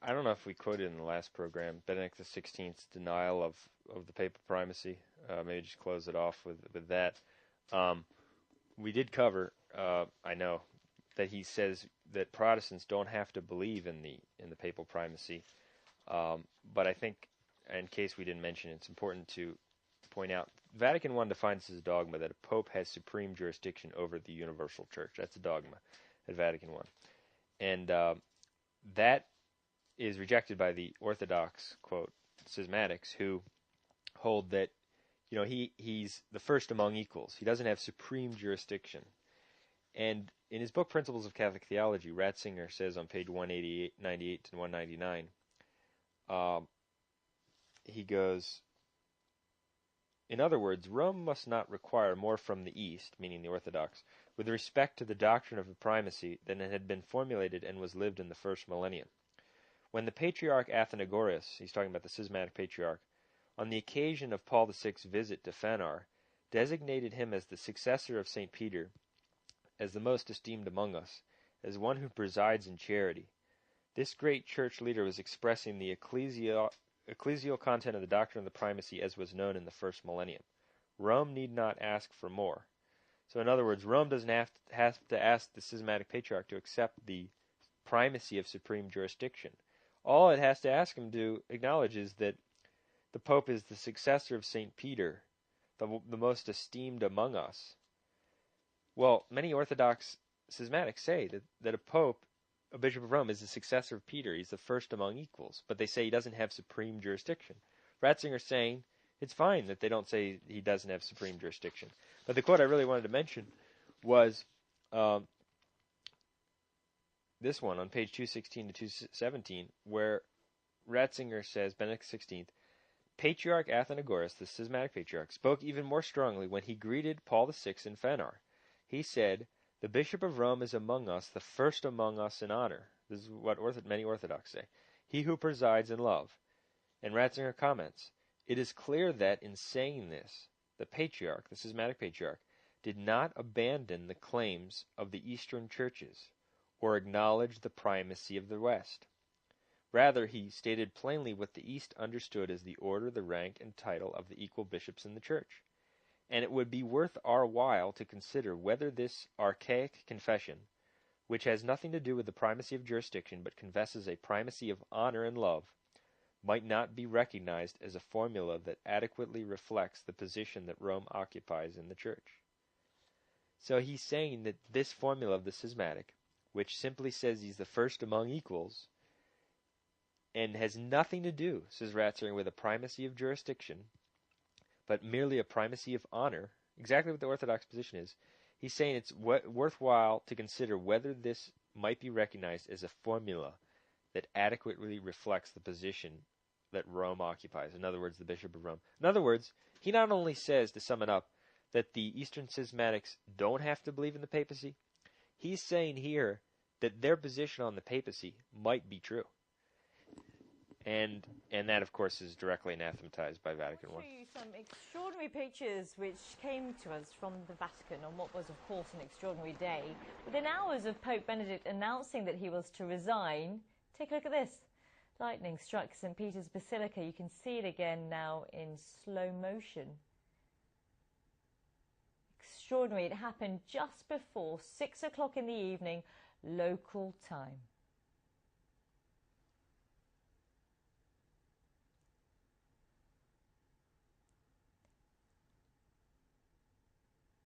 I don't know if we quoted in the last program Benedict XVI's denial of the papal primacy. Maybe just close it off with that. We did cover, I know, that he says that Protestants don't have to believe in the papal primacy. But I think, in case we didn't mention it, it's important to point out Vatican I defines as a dogma that a pope has supreme jurisdiction over the universal church. That's a dogma at Vatican I. And that is rejected by the Orthodox, quote, schismatics, who hold that, he's the first among equals. He doesn't have supreme jurisdiction. And in his book, Principles of Catholic Theology, Ratzinger says on page 198 to 199, he goes, in other words, Rome must not require more from the East, meaning the Orthodox, with respect to the doctrine of the primacy than it had been formulated and was lived in the first millennium. When the Patriarch Athenagoras, he's talking about the schismatic patriarch, on the occasion of Paul VI's visit to Phanar, designated him as the successor of St. Peter, as the most esteemed among us, as one who presides in charity, this great church leader was expressing the ecclesial content of the doctrine of the primacy as was known in the first millennium. Rome need not ask for more. So in other words, Rome doesn't have to ask the schismatic patriarch to accept the primacy of supreme jurisdiction. All it has to ask him to acknowledge is that the Pope is the successor of St. Peter, the most esteemed among us. Well, many Orthodox schismatics say that a Pope, a Bishop of Rome, is the successor of Peter. He's the first among equals, but they say he doesn't have supreme jurisdiction. Ratzinger's saying it's fine that they don't say he doesn't have supreme jurisdiction. But the quote I really wanted to mention was this one on page 216 to 217, where Ratzinger says, Benedict XVI, Patriarch Athenagoras, the schismatic patriarch, spoke even more strongly when he greeted Paul VI in Phanar. He said, the Bishop of Rome is among us, the first among us in honor. This is what many Orthodox say. He who presides in love. And Ratzinger comments, it is clear that in saying this, the patriarch, the schismatic patriarch, did not abandon the claims of the Eastern churches or acknowledge the primacy of the West. Rather, he stated plainly what the East understood as the order, the rank, and title of the equal bishops in the Church. And it would be worth our while to consider whether this archaic confession, which has nothing to do with the primacy of jurisdiction but confesses a primacy of honor and love, might not be recognized as a formula that adequately reflects the position that Rome occupies in the Church. So he's saying that this formula of the schismatic, which simply says he's the first among equals, and has nothing to do, says Ratzinger, with a primacy of jurisdiction, but merely a primacy of honor, exactly what the Orthodox position is, he's saying it's worthwhile to consider whether this might be recognized as a formula that adequately reflects the position that Rome occupies. In other words, the Bishop of Rome. In other words, he not only says, to sum it up, that the Eastern schismatics don't have to believe in the papacy, he's saying here that their position on the papacy might be true. And that, of course, is directly anathematized by Vatican I. I'll show you some extraordinary pictures which came to us from the Vatican on what was, of course, an extraordinary day. Within hours of Pope Benedict announcing that he was to resign, take a look at this. Lightning struck St. Peter's Basilica. You can see it again now in slow motion. Extraordinary. It happened just before 6 o'clock in the evening, local time.